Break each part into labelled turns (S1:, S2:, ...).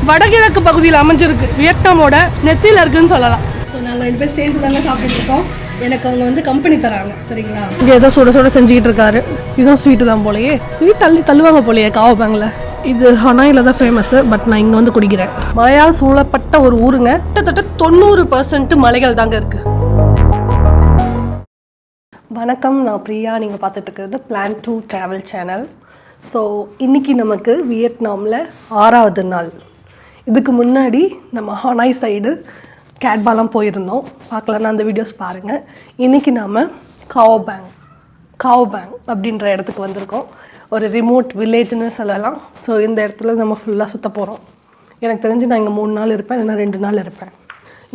S1: வடகிழக்கு பகுதியில் அமைஞ்சிருக்கு. வியட்நாமோட நெத்தியில் இருக்குன்னு சொல்லலாம். ஸோ நாங்கள் 2 பேர் சேர்ந்து தாங்க சாப்பிட்டுட்டு இருக்கோம். எனக்கு அவங்க வந்து கம்பெனி தராங்க. சரிங்களா? இங்கே ஏதோ சுட சுட செஞ்சுக்கிட்டு இருக்காரு. இதுவும் ஸ்வீட்டு தான் போலையே. ஸ்வீட் அள்ளி தள்ளுவாங்க போலையே காவ பேங்கில். இது ஹனாயில் தான் ஃபேமஸ்ஸு. பட் நான் இங்கே வந்து குடிக்கிறேன். மழையால் சூழப்பட்ட ஒரு ஊருங்க. கிட்டத்தட்ட 90% மலைகள் தாங்க இருக்குது. வணக்கம், நான் பிரியா. நீங்கள் பார்த்துட்டு இருக்கிறது plan to travel channel. So இன்றைக்கி நமக்கு வியட்நாமில் 6வது நாள். இதுக்கு முன்னாடி நம்ம ஹனாய் சைடு கேட்பாலாம் போயிருந்தோம். பார்க்கலன்னா அந்த வீடியோஸ் பாருங்கள். இன்றைக்கி நாம் காவோ பேங் அப்படின்ற இடத்துக்கு வந்திருக்கோம். ஒரு ரிமோட் வில்லேஜ்னு சொல்லலாம். ஸோ இந்த இடத்துல நம்ம ஃபுல்லாக சுற்ற போகிறோம். எனக்கு தெரிஞ்சு நான் இங்கே 3 நாள் இருப்பேன், இல்லைனா 2 நாள் இருப்பேன்.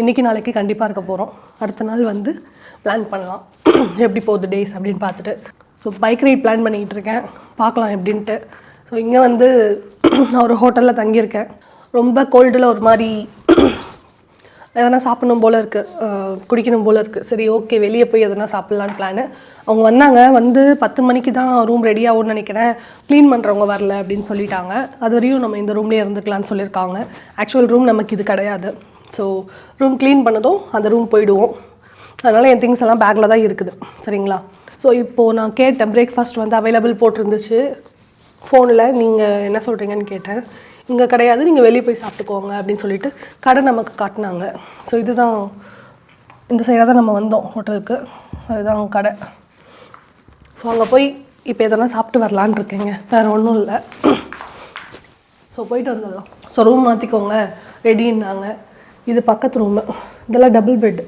S1: இன்றைக்கி நாளைக்கு கண்டிப்பாக இருக்க போகிறோம். அடுத்த நாள் வந்து பிளான் பண்ணலாம் எப்படி போகுது டேஸ் அப்படின்னு பார்த்துட்டு. ஸோ பைக் ரைட் பிளான் பண்ணிக்கிட்டு இருக்கேன், பார்க்கலாம் எப்படின்ட்டு. ஸோ இங்கே வந்து நான் ஒரு ஹோட்டலில் தங்கியிருக்கேன். ரொம்ப கோல்டில் ஒரு மாதிரி எதனா சாப்பிடணும் போல் இருக்குது, குடிக்கணும் போல் இருக்குது. சரி, ஓகே, வெளியே போய் எதனா சாப்பிட்லான்னு பிளானு. அவங்க வந்தாங்க, வந்து 10 மணிக்கு தான் ரூம் ரெடி ஆகும்னு நினைக்கிறேன். க்ளீன் பண்ணுறவங்க வரல அப்படின்னு சொல்லிட்டாங்க. அது வரையும் நம்ம இந்த ரூம்லேயே இருந்துக்கலான்னு சொல்லியிருக்காங்க. ஆக்சுவல் ரூம் நமக்கு இது கிடையாது. ஸோ ரூம் க்ளீன் பண்ணதும் அந்த ரூம் போயிடுவோம். அதனால் என் திங்ஸ் எல்லாம் பேக்கில் தான் இருக்குது. சரிங்களா? ஸோ இப்போது நான் கேட்டேன், பிரேக்ஃபாஸ்ட் வந்து அவைலபிள் போட்டிருந்துச்சு ஃபோனில். நீங்கள் என்ன சொல்கிறீங்கன்னு கேட்டேன். இங்கே கிடையாது, நீங்கள் வெளியே போய் சாப்பிட்டுக்கோங்க அப்படின்னு சொல்லிட்டு கடை நமக்கு காட்டினாங்க. ஸோ இதுதான், இந்த சைடாக தான் நம்ம வந்தோம் ஹோட்டலுக்கு. அதுதான் கடை. ஸோ அங்கே போய் இப்போ எதனா சாப்பிட்டு வரலான்னு இருக்கேங்க, வேறு ஒன்றும் இல்லை. ஸோ போயிட்டு வந்துடலாம். ஸோ ரூம் மாற்றிக்கோங்க ரெடின்னாங்க. இது பக்கத்து ரூமு. இதெல்லாம் டபுள் பெட்டு,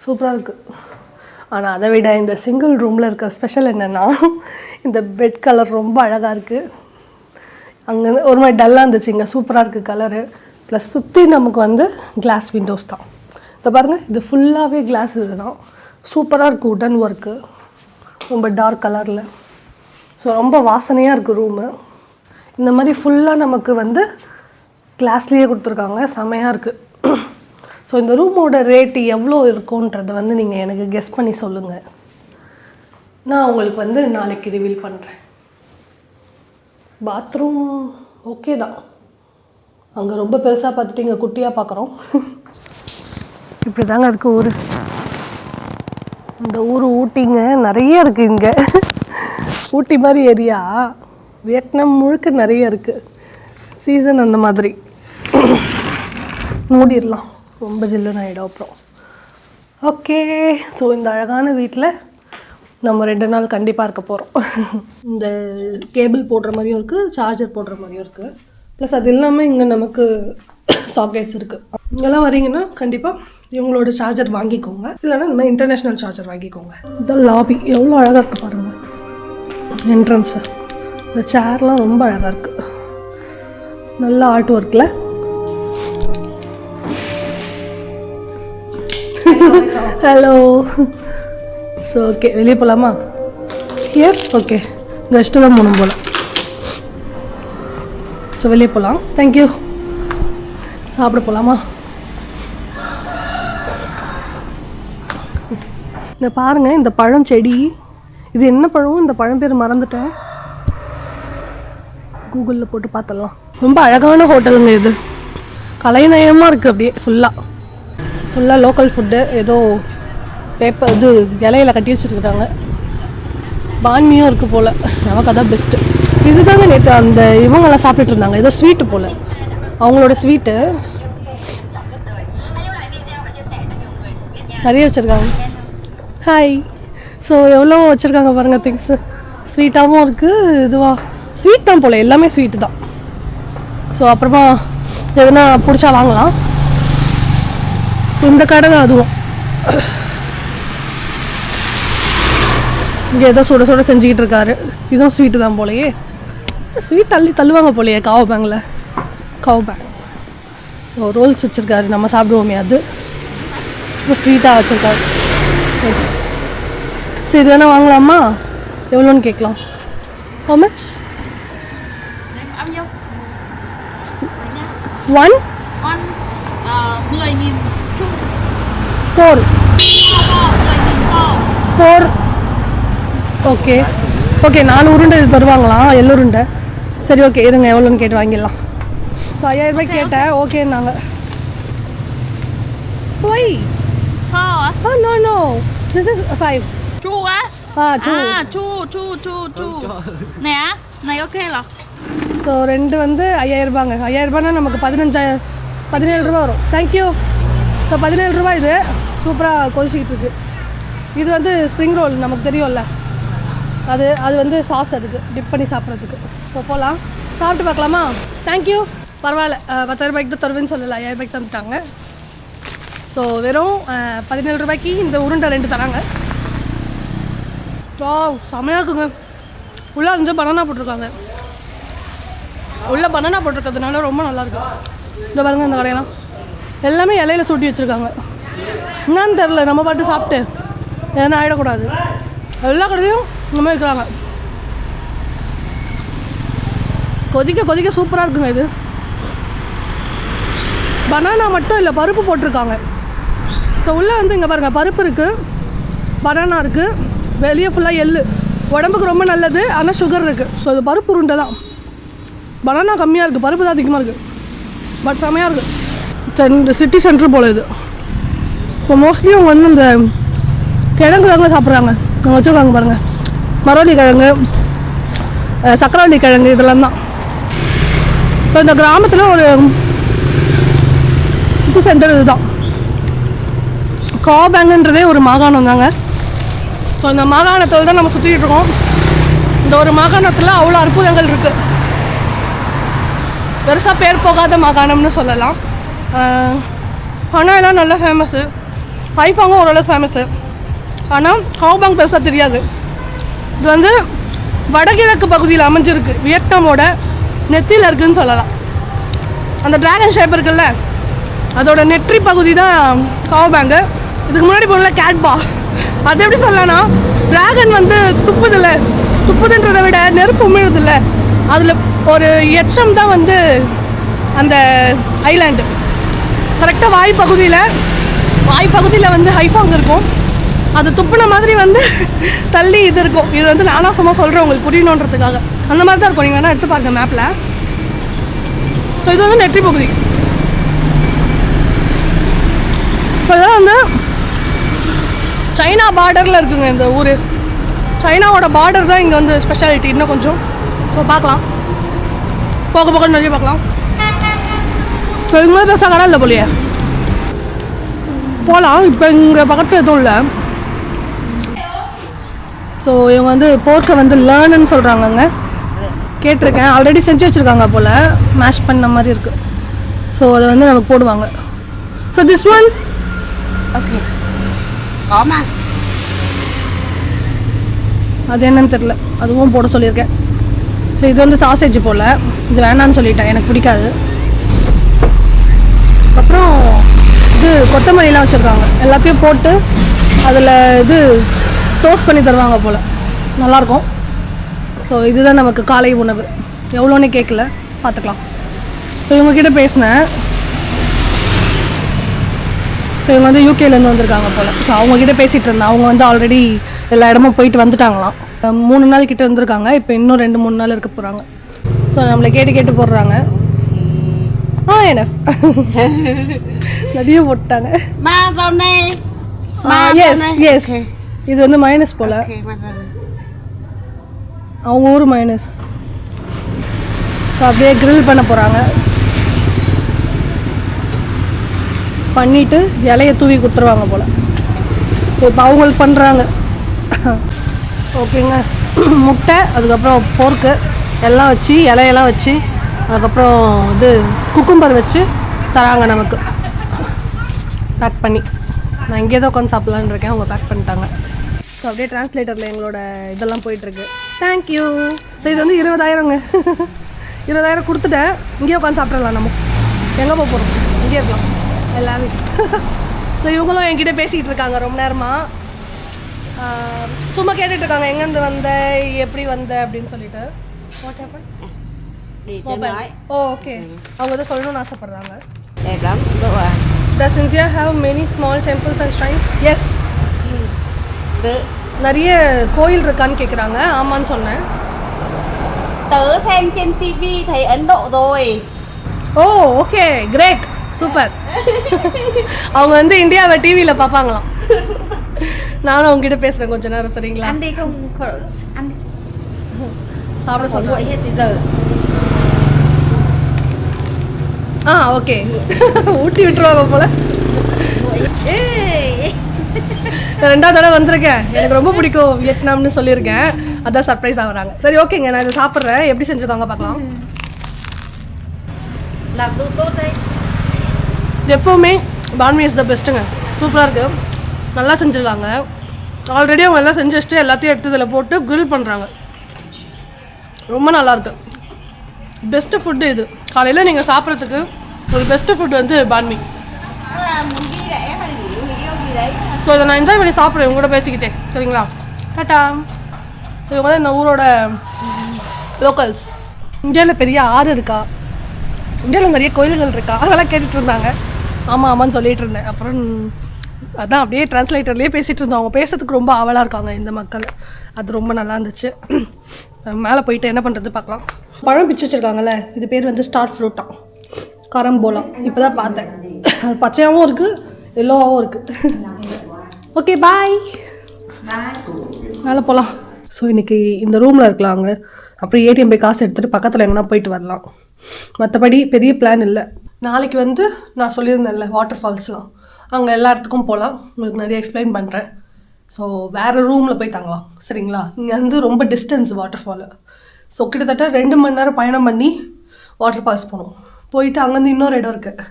S1: சூப்பராக இருக்குது. ஆனால் அதை விட இந்த சிங்கிள் ரூமில் இருக்கிற ஸ்பெஷல் என்னென்னா, இந்த பெட் கலர் ரொம்ப அழகாக இருக்குது. அங்கே ஒரு மாதிரி டல்லாக இருந்துச்சு, இங்கே சூப்பராக இருக்குது கலரு. ப்ளஸ் சுற்றி நமக்கு வந்து கிளாஸ் விண்டோஸ் தான். இதை பாருங்கள், இது ஃபுல்லாகவே கிளாஸ். இது தான் சூப்பராக இருக்குது. உடன் ஒர்க்கு, ரொம்ப டார்க் கலரில். ஸோ ரொம்ப வாசனையாக இருக்குது ரூமு. இந்த மாதிரி ஃபுல்லாக நமக்கு வந்து கிளாஸ்லேயே கொடுத்துருக்காங்க, செமையாக இருக்குது. ஸோ இந்த ரூமோட ரேட்டு எவ்வளோ இருக்கும்ன்றதை வந்து நீங்கள் எனக்கு கெஸ் பண்ணி சொல்லுங்கள். நான் உங்களுக்கு வந்து நாளைக்கு ரிவீல் பண்ணுறேன். பாத்ரூம் ஓகே தான். அங்கே ரொம்ப பெருசாக பார்த்துட்டு இங்கே குட்டியாக பார்க்குறோம். இப்படி தாங்க இருக்குது ஊர். இந்த ஊர் ஊட்டிங்க, நிறைய இருக்குது இங்கே. ஊட்டி மாதிரி ஏரியா வியட்நாம் முழுக்க நிறைய இருக்குது. சீசன் அந்த மாதிரி. மூடிடலாம், ரொம்ப ஜில்லுன்னு ஆகிடும் அப்புறம். ஓகே, ஸோ இந்த அழகான வீட்டில் நம்ம 2 நாள் கண்டிப்பாக இருக்க போகிறோம். இந்த கேபிள் போடுற மாதிரியும் இருக்குது, சார்ஜர் போடுற மாதிரியும் இருக்குது. ப்ளஸ் அது இல்லாமல் இங்கே நமக்கு சாக்கெட்ஸ் இருக்குது. இங்கெல்லாம் வரீங்கன்னா கண்டிப்பாக இவங்களோட சார்ஜர் வாங்கிக்கோங்க, இல்லைன்னா நம்ம இன்டர்நேஷ்னல் சார்ஜர் வாங்கிக்கோங்க. இந்த லாபி எவ்வளோ அழகாக இருக்குது பாருங்கள். என்ட்ரன்ஸு, இந்த சேர்லாம் ரொம்ப அழகாக இருக்குது. நல்ல ஆர்ட் ஒர்க்கில். ஹலோ. ஸோ ஓகே, வெளியே போகலாமா? Yes, okay. கஷ்டம் தான் போகணும் போல். ஸோ வெளியே போகலாம். தேங்க்யூ. சாப்பிட போகலாமா? இந்த பாருங்கள், இந்த பழம் செடி. இது என்ன பழம்? இந்த பழம் பேர் மறந்துட்டேன். கூகுளில் போட்டு பார்த்துடலாம். ரொம்ப அழகான ஹோட்டலுங்க இது. கலைநயமாக இருக்குது. அப்படியே ஃபுல்லாக லோக்கல் ஃபுட்டு. ஏதோ பேப்பர் இது இலையில கட்டி வச்சுருக்குறாங்க. பான்மியும் இருக்குது போல். நமக்கு அதான் பெஸ்ட்டு. இது தாங்க நேற்று அந்த இவங்கெல்லாம் சாப்பிட்டுட்டு இருந்தாங்க, ஏதோ ஸ்வீட்டு போல், அவங்களோட ஸ்வீட்டு நிறைய வச்சுருக்காங்க. ஹாய். ஸோ எவ்வளோ வச்சுருக்காங்க பாருங்கள் திங்ஸு. ஸ்வீட்டாகவும் இருக்குது. ஸ்வீட் தான் போல், எல்லாமே ஸ்வீட்டு தான். ஸோ அப்புறமா எதுனா பிடிச்சா வாங்கலாம். ஸோ இந்த கடை தான் அதுவும். இங்கே ஏதோ சுட சுட செஞ்சுக்கிட்டு இருக்காரு. இதுவும் ஸ்வீட்டு தான் போலையே. ஸ்வீட் அள்ளி தள்ளுவாங்க போலையே காவோ பேங். ஸோ ரோல்ஸ் வச்சுருக்காரு, நம்ம சாப்பிடுவோமே அது. ரொம்ப ஸ்வீட்டாக வச்சுருக்காரு. எஸ். ஸோ இது வேணால் வாங்கலாமா? எவ்வளோன்னு கேட்கலாம். How much? 1 4 4. ஓகே ஓகே, 4 உருண்டை இது தருவாங்களா? எள்ளுருண்டை. சரி, ஓகே, இருங்க, எவ்வளோன்னு கேட்டு வாங்கிடலாம். ஸோ 5000 ரூபாய்க்கு கேட்டேன் ஓகேன்னாங்க. Why
S2: 4
S1: no no this is 5.
S2: Chu á? Chu. Nè, này ok là.
S1: So ரெண்டு வந்து 5000 ரூபாங்க. 5000 ரூபாய்னா நமக்கு 17 ரூபா வரும். தேங்க்யூ. ஸோ 17 ரூபா. இது சூப்பராக கொதிச்சிக்கிட்டு இருக்கு. இது வந்து ஸ்ப்ரிங் ரோல் நமக்கு தெரியும்ல, அது வந்து சாஸ் அதுக்கு டிப் பண்ணி சாப்பிட்றதுக்கு. ஸோ போகலாம், சாப்பிட்டு பார்க்கலாமா? தேங்க்யூ. பரவாயில்ல, 10,000 ரூபாய்க்கு தான் தருவேன்னு சொல்லலை, 5000 ரூபாய்க்கு தந்துட்டாங்க. ஸோ வெறும் 17 ரூபாய்க்கு இந்த உருண்டை 2 தராங்க. செமையாக இருக்குங்க. உள்ளே வந்து பனானா போட்டிருக்காங்க. உள்ளே பனானா போட்டிருக்கிறதுனால ரொம்ப நல்லாயிருக்கு. இந்த பாருங்கள், இந்த கடையெல்லாம் எல்லாமே இலையில சூட்டி வச்சுருக்காங்க. என்னான்னு தெரில, நம்ம பாட்டு சாப்பிட்டு எதனா ஆகிடக்கூடாது. எல்லா கடையிலையும் இந்த மாதிரி இருக்கிறாங்க. கொதிக்க சூப்பராக இருக்குங்க. இது பனானா மட்டும் இல்லை, பருப்பு போட்டிருக்காங்க. ஸோ உள்ளே வந்து இங்கே பாருங்கள், பருப்பு இருக்குது, பனானா இருக்குது, வெளியே ஃபுல்லாக எள்ளு. உடம்புக்கு ரொம்ப நல்லது, ஆனால் சுகர் இருக்குது. ஸோ இது பருப்பு உருண்டை தான். பனானா கம்மியாக இருக்குது, பருப்பு தான் அதிகமாக இருக்குது. பட் செம்மையாக இருக்குது. சிட்டி சென்டர் போல் இது. ஸோ மோஸ்ட்லி அவங்க வந்து இந்த கிழங்கு தாங்க சாப்பிட்றாங்க. அவங்க வச்சுருக்காங்க பாருங்கள், மரவள்ளி கிழங்கு, சக்கரவள்ளி கிழங்கு, இதெல்லாம் தான். ஸோ இந்த கிராமத்தில் ஒரு சிட்டி சென்டர் இதுதான். காபேங்குன்றதே ஒரு மாகாணம் தாங்க. ஸோ இந்த மாகாணத்தில் தான் நம்ம சுற்றிக்கிட்டு இருக்கோம். இந்த ஒரு மாகாணத்தில் அவ்வளோ அற்புதங்கள் இருக்குது. பெருசாக பேர் போகாத மாகாணம்னு சொல்லலாம். ஹனாய்லாம் நல்லா ஃபேமஸ்ஸு, ஹைஃபாங்கும் ஓரளவுக்கு ஃபேமஸ்ஸு. ஆனால் காபாங் பெருசாக தெரியாது. இது வந்து வடகிழக்கு பகுதியில் அமைஞ்சிருக்கு, வியட்நாமோட நெத்தியில் இருக்குதுன்னு சொல்லலாம். அந்த ட்ராகன் ஷேப் இருக்குல்ல, அதோட நெற்றி பகுதி தான் காபாங்கு. இதுக்கு முன்னாடி போகல கேட்பா, அது எப்படி சொல்லலாம்னா, ட்ராகன் வந்து துப்புதுன்றதை விட நெருப்பு உமிழுதில்ல, அதில் ஒரு எச்சம் தான் வந்து அந்த ஐலாண்டு. கரெக்டாக வாய்ப்பகுதியில் வந்து ஹைஃபாங் இருக்கும். அது துப்புன மாதிரி வந்து தள்ளி இது இருக்கும். இது வந்து நானாசமாக சொல்கிறேன் உங்களுக்கு புரியணுன்றதுக்காக. அந்த மாதிரி தான் இருக்கும். நீங்கள் வேணால் எடுத்து பாருங்கள் மேப்பில். ஸோ இது வந்து நெற்றி பகுதி. இப்போ இதெல்லாம் வந்து சைனா பார்டரில் இருக்குங்க இந்த ஊர். சைனாவோட பார்டர் தான் இங்கே வந்து ஸ்பெஷாலிட்டி இன்னும் கொஞ்சம். ஸோ பார்க்கலாம், போக நிறைய பார்க்கலாம். ஸோ இது மாதிரி பெருசாக கடை இல்லை போலியே. போகலாம். இப்போ இங்கே பக்கத்தில் எதுவும் இல்லை. ஸோ இவங்க வந்து போர்க்கை வந்து லேர்னுன்னு சொல்கிறாங்கங்க. கேட்டிருக்கேன், ஆல்ரெடி செஞ்சு வச்சுருக்காங்க போல், மேஷ் பண்ண மாதிரி இருக்குது. ஸோ அதை வந்து நமக்கு போடுவாங்க. ஸோ திஸ் ஒன்
S2: ஓகே ஆமா,
S1: அது என்னன்னு தெரில, அதுவும் போட சொல்லியிருக்கேன். ஸோ இது வந்து சாசேஜ் போல், இது வேணான்னு சொல்லிட்டேன், எனக்கு பிடிக்காது. அப்புறம் இது கொத்தமல்லிலாம் வச்சுருக்காங்க, எல்லாத்தையும் போட்டு அதில் இது டோஸ்ட் பண்ணி தருவாங்க போல், நல்லாயிருக்கும். ஸோ இதுதான் நமக்கு காலை உணவு. எவ்வளோன்னு கேட்கல, பார்த்துக்கலாம். ஸோ இவங்கக்கிட்ட பேசினேன். ஸோ இவங்க வந்து யூகேலேருந்து வந்திருக்காங்க போல். ஸோ அவங்கக்கிட்ட பேசிகிட்டு இருந்தேன். அவங்க வந்து ஆல்ரெடி எல்லா இடமும் போயிட்டு வந்துட்டாங்களாம். 3 நாள் கிட்டே இருந்திருக்காங்க. இப்போ இன்னும் 2-3 நாள் இருக்க போகிறாங்க. ஸோ நம்மளை கேட்டு போடுறாங்க. என்எஃப் நிறைய போட்டாங்க. எஸ் இது வந்து மைனஸ் போல், அவங்க ஊர் மைனஸ். ஸோ அப்படியே கிரில் பண்ண போகிறாங்க. பண்ணிவிட்டு இலையை தூவி கொடுத்துருவாங்க போல். ஸோ இப்போ அவங்களுக்கு பண்ணுறாங்க. ஓகேங்க, முட்டை, அதுக்கப்புறம் போர்க்கு எல்லாம் வச்சு, இலையெல்லாம் வச்சு, அதுக்கப்புறம் இது குக்கும்பர் வச்சு தராங்க நமக்கு பேக் பண்ணி. நான் இங்கே தான் உட்காந்து சாப்பிட்லான்னு இருக்கேன், அவங்க பேக் பண்ணிட்டாங்க. ஸோ அப்படியே டிரான்ஸ்லேட்டரில் எங்களோட இதெல்லாம் போயிட்டுருக்கு. தேங்க்யூ. ஸோ இது வந்து 20,000ங்க. 20,000 கொடுத்துட்டேன். இங்கேயே உட்காந்து சாப்பிட்றலாம். நம்ம எங்கே போக போகிறோம், இங்கே இருக்கலாம் எல்லாமே. ஸோ இவங்களும் என்கிட்ட பேசிகிட்டு இருக்காங்க ரொம்ப நேரமாக. சும்மா கேட்டுட்ருக்காங்க, எங்கேருந்து வந்த, எப்படி வந்த அப்படின்னு சொல்லிட்டு. What happen? ஓகே, அவங்க தான் சொல்லணும்னு ஆசைப்பட்றாங்க. Does India have many small temples and shrines? Yes. நிறைய கோயில் இருக்கான்னு கேட்குறாங்க. ஆமான்னு சொன்னேன்.
S2: Tớ xem trên TV thấy Ấn Độ rồi.
S1: ஓ ஓகே கிரேட் சூப்பர். அவங்க வந்து இந்தியாவை டிவியில் பார்ப்பாங்களாம். நானும் அவங்ககிட்ட பேசுகிறேன் கொஞ்ச நேரம் சரிங்களா?
S3: Anh đi không anh
S1: சாப்பிட
S3: không
S1: சொல்கிறேன்.
S3: quậy hết bây giờ.
S1: Okay. ஊட்டி விட்டுருவாங்க போல. நான் 2வது தடவை வந்திருக்கேன். எனக்கு ரொம்ப பிடிக்கும் வியட்நாம்னு சொல்லியிருக்கேன். அதான் சர்ப்ரைஸ் ஆகுறாங்க. சரி ஓகேங்க, நான் இதை சாப்பிட்றேன். எப்படி செஞ்சுருக்காங்க பார்க்கலாம்.
S3: Làm đồ tốt đấy.
S1: எப்போவுமே பான்மி இஸ் த பெஸ்ட்டுங்க. சூப்பராக இருக்குது, நல்லா செஞ்சுருக்காங்க. ஆல்ரெடி அவங்க எல்லாம் செஞ்சு வச்சுட்டு எல்லாத்தையும் எடுத்து இதில் போட்டு க்ரில் பண்ணுறாங்க. ரொம்ப நல்லாயிருக்கு. பெஸ்ட்டு ஃபுட்டு இது. காலையில் நீங்கள் சாப்பிட்றதுக்கு ஒரு பெஸ்ட்டு ஃபுட் வந்து பான்மி. ஸோ இதை நான் என்ஜாய் பண்ணி சாப்பிட்றேன் உங்களோட பேசிக்கிட்டே சரிங்களா? டாட்டா. இவங்க தான் இந்த ஊரோட லோக்கல்ஸ். இந்தியாவில் பெரிய ஆறு இருக்கா, இந்தியாவில் நிறைய கோயில்கள் இருக்கா, அதெல்லாம் கேட்டுட்டு இருந்தாங்க. ஆமான்னு சொல்லிட்டு இருந்தேன். அப்புறம் அதான் அப்படியே டிரான்ஸ்லேட்டர்லேயே பேசிகிட்டு இருந்தோம். அவங்க பேசுறதுக்கு ரொம்ப ஆவலாக இருக்காங்க இந்த மக்கள். அது ரொம்ப நல்லா இருந்துச்சு. மேலே போயிட்டு என்ன பண்ணுறது பார்க்கலாம். பழம் பிச்சு வச்சுருக்காங்கல்ல, இது பேர் வந்து ஸ்டார் ஃப்ரூட்டா, கரம்போலா. இப்போ தான் பார்த்தேன். அது பச்சையாகவும் இருக்குது, எல்லோவாகவும் இருக்குது. ஓகே பாய், மேலே போகலாம். ஸோ இன்றைக்கி இந்த ரூமில் இருக்கலாங்க. அப்புறம் ஏடிஎம் போய் காசு எடுத்துகிட்டு பக்கத்தில் எங்கன்னா போயிட்டு வரலாம். மற்றபடி பெரிய பிளான் இல்லை. நாளைக்கு வந்து நான் சொல்லியிருந்தேன்ல வாட்டர் ஃபால்ஸ்லாம், அங்கே எல்லா இடத்துக்கும் போகலாம். உங்களுக்கு நிறைய எக்ஸ்பிளைன் பண்ணுறேன். ஸோ வேறு ரூமில் போய் தங்கலாம் சரிங்களா? இங்கே வந்து ரொம்ப டிஸ்டன்ஸ் வாட்டர் ஃபாலு. ஸோ கிட்டத்தட்ட 2 மணி நேரம் பயணம் பண்ணி வாட்டர் ஃபால்ஸ் போகணும். போயிட்டு அங்கேருந்து இன்னொரு இடம் இருக்குது,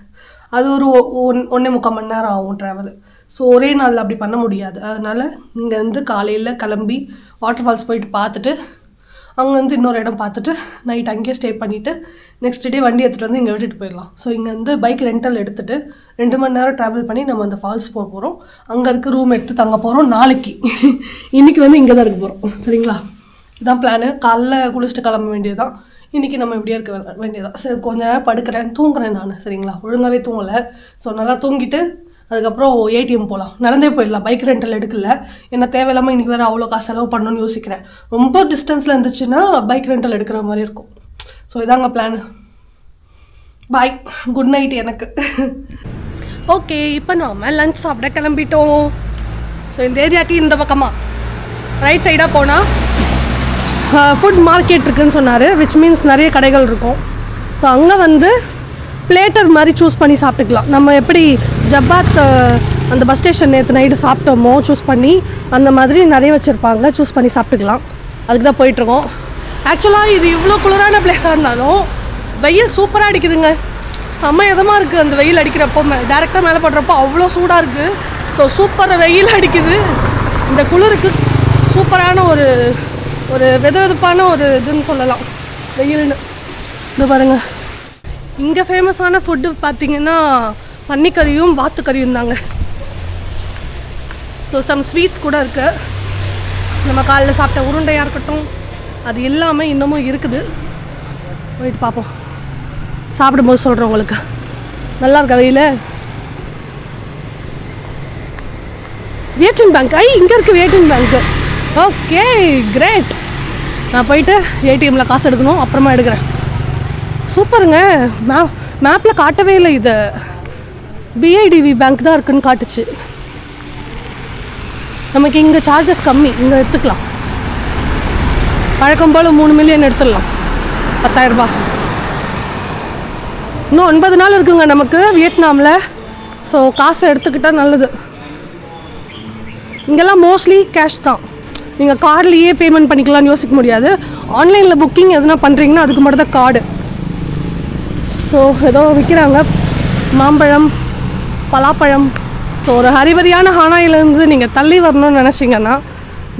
S1: அது ஒரு 1.25 மணி நேரம் ஆகும் ட்ராவலு. ஸோ ஒரே நாளில் அப்படி பண்ண முடியாது. அதனால் இங்கேருந்து காலையில் கிளம்பி வாட்டர் ஃபால்ஸ் போயிட்டு பார்த்துட்டு அங்கேருந்து இன்னொரு இடம் பார்த்துட்டு நைட் அங்கேயே ஸ்டே பண்ணிவிட்டு நெக்ஸ்ட் டே வண்டி எடுத்துகிட்டு வந்து இங்கே விட்டுட்டு போயிடலாம். ஸோ இங்கே வந்து பைக் ரெண்டல் எடுத்துகிட்டு 2 மணி நேரம் ட்ராவல் பண்ணி நம்ம அந்த ஃபால்ஸ் போக போகிறோம். அங்கே இருக்க ரூம் எடுத்து தங்க போகிறோம் நாளைக்கு. இன்றைக்கி வந்து இங்கே தான் இருக்க போகிறோம் சரிங்களா? இதான் பிளானு. காலைல குளிச்சுட்டு கிளம்ப வேண்டியது தான். இன்றைக்கி நம்ம இப்படியே இருக்க வேண்டியதான். சரி கொஞ்ச நேரம் படுக்கிறேன், தூங்குறேன் நான் சரிங்களா? ஒழுங்காகவே தூங்கலை. ஸோ நல்லா தூங்கிட்டு அதுக்கப்புறம் ஏடிஎம் போகலாம். நடந்தே போயிடலாம், பைக் ரெண்டல் எடுக்கல. ஏன்னா தேவையில்லாமல் இன்றைக்கி வேறு அவ்வளோ காசு செலவு பண்ணணும்னு யோசிக்கிறேன். ரொம்ப டிஸ்டன்ஸில் இருந்துச்சுன்னா பைக் ரெண்டல் எடுக்கிற மாதிரி இருக்கும். ஸோ இதாங்க பிளானு. பாய், குட் நைட் எனக்கு. ஓகே, இப்போ நாம் லஞ்ச் சாப்பிட கிளம்பிட்டோம். ஸோ இந்த ஏரியாவுக்கு இந்த பக்கமாக ரைட் சைடாக போனால் ஃபுட் மார்க்கெட் இருக்குதுன்னு சொன்னார், விச் மீன்ஸ் நிறைய கடைகள் இருக்கும். ஸோ அங்கே வந்து பிளேட்டர் மாதிரி சூஸ் பண்ணி சாப்பிட்டுக்கலாம். நம்ம எப்படி ஜப்பாத் அந்த பஸ் ஸ்டேஷன் நேற்று நைட்டு சாப்பிட்டோமோ சூஸ் பண்ணி, அந்த மாதிரி நிறைய வச்சுருப்பாங்க, சூஸ் பண்ணி சாப்பிட்டுக்கலாம். அதுக்கு தான் போயிட்டுருக்கோம். ஆக்சுவலாக இது இவ்வளோ குளிரான பிளேஸாக இருந்தாலும் வெயில் சூப்பராக அடிக்குதுங்க. செம்ம இதமாக இருக்குது அந்த வெயில் அடிக்கிறப்போ. டேரெக்டாக மேலே போடுறப்போ அவ்வளோ சூடாக இருக்குது. ஸோ சூப்பராக வெயில் அடிக்குது. இந்த குளிருக்கு சூப்பரான ஒரு வெதுவெதுப்பான ஒரு இதுன்னு சொல்லலாம் வெயில்னு. இது பாருங்கள், இங்கே ஃபேமஸான ஃபுட்டு பார்த்திங்கன்னா பன்னிக்கறியும் வாத்துக்கறியும் தாங்க. ஸோ சம் ஸ்வீட்ஸ் கூட இருக்குது. நம்ம காலைல சாப்பிட்ட உருண்டையாக இருக்கட்டும், அது இல்லாமல் இன்னமும் இருக்குது. போயிட்டு பார்ப்போம், சாப்பிடும்போது சொல்கிறேன் உங்களுக்கு. நல்லா இருக்கா வெயில்? வியட்டன் பேங்க், இங்கே இருக்குது வியட்டன் பேங்க்கு. Okay great. நான் போயிட்டு ஏடிஎம்மில் காசு எடுக்கணும், அப்புறமா எடுக்கிறேன். சூப்பருங்க. மேப்பில் காட்டவே இல்லை, இது பிஐடிவி பேங்க் தான் இருக்குன்னு காட்டுச்சு. நமக்கு இங்கே சார்ஜஸ் கம்மி, இங்கே எடுத்துக்கலாம். வழக்கம் போல் 3 மில்லியன் எடுத்துடலாம், 10,000 ரூபாய். இன்னும் 9 நாள் இருக்குங்க நமக்கு வியட்நாமில். ஸோ காசை எடுத்துக்கிட்டால் நல்லது. இங்கெல்லாம் மோஸ்ட்லி கேஷ் தான். நீங்கள் கார்ட்லேயே பேமெண்ட் பண்ணிக்கலாம்னு யோசிக்க முடியாது. ஆன்லைனில் புக்கிங் எதுனா பண்ணுறீங்கன்னா அதுக்கு மட்டும் தான் கார்டு. ஸோ ஏதோ விற்கிறாங்க, மாம்பழம், பலாப்பழம். ஸோ ஒரு ஹரிபரியான ஹானாயிலேருந்து நீங்கள் தள்ளி வரணும்னு நினச்சிங்கன்னா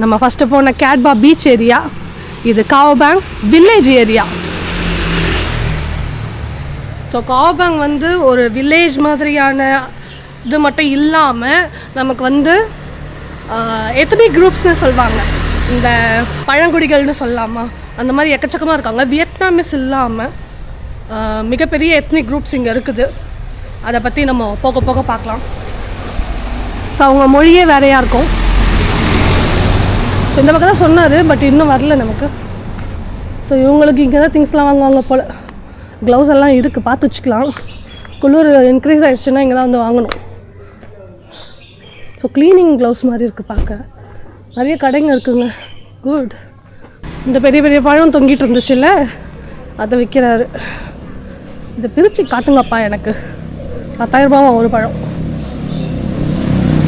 S1: நம்ம ஃபஸ்ட்டு போன கேட்பா பீச் ஏரியா, இது காவோபேங் வில்லேஜ் ஏரியா. ஸோ காவோபேங் வந்து ஒரு வில்லேஜ் மாதிரியான இது மட்டும் இல்லாமல் நமக்கு வந்து எத்தனிக் குரூப்ஸ்னு சொல்லுவாங்க, இந்த பழங்குடிகள்னு சொல்லலாமா, அந்த மாதிரி எக்கச்சக்கமாக இருக்காங்க. வியட்நாமிஸ் இல்லாமல் மிகப்பெரிய எத்னிக் குரூப்ஸ் இங்கே இருக்குது. அதை பற்றி நம்ம போக போக பார்க்கலாம். ஸோ அவங்க மொழியே வேறையாக இருக்கும். ஸோ இந்த பக்கம் தான் சொன்னார், பட் இன்னும் வரல நமக்கு. ஸோ இவங்களுக்கு இங்கே தான் திங்ஸ்லாம் வாங்குவாங்க போல். க்ளவுஸ் எல்லாம் இருக்குது, பார்த்து வச்சுக்கலாம். குளிர் இன்க்ரீஸ் ஆகிடுச்சுன்னா இங்கே தான் வந்து வாங்கணும். ஸோ க்ளீனிங் க்ளவுஸ் மாதிரி இருக்குது பார்க்க. நிறைய கடைங்க இருக்குங்க. குட். இந்த பெரிய பெரிய பழம் தொங்கிட்டு இருந்துச்சுல்ல, அதை விற்கிறாரு. இதை பிரித்து காட்டுங்கப்பா எனக்கு. 10,000 ரூபாவா ஒரு பழம்?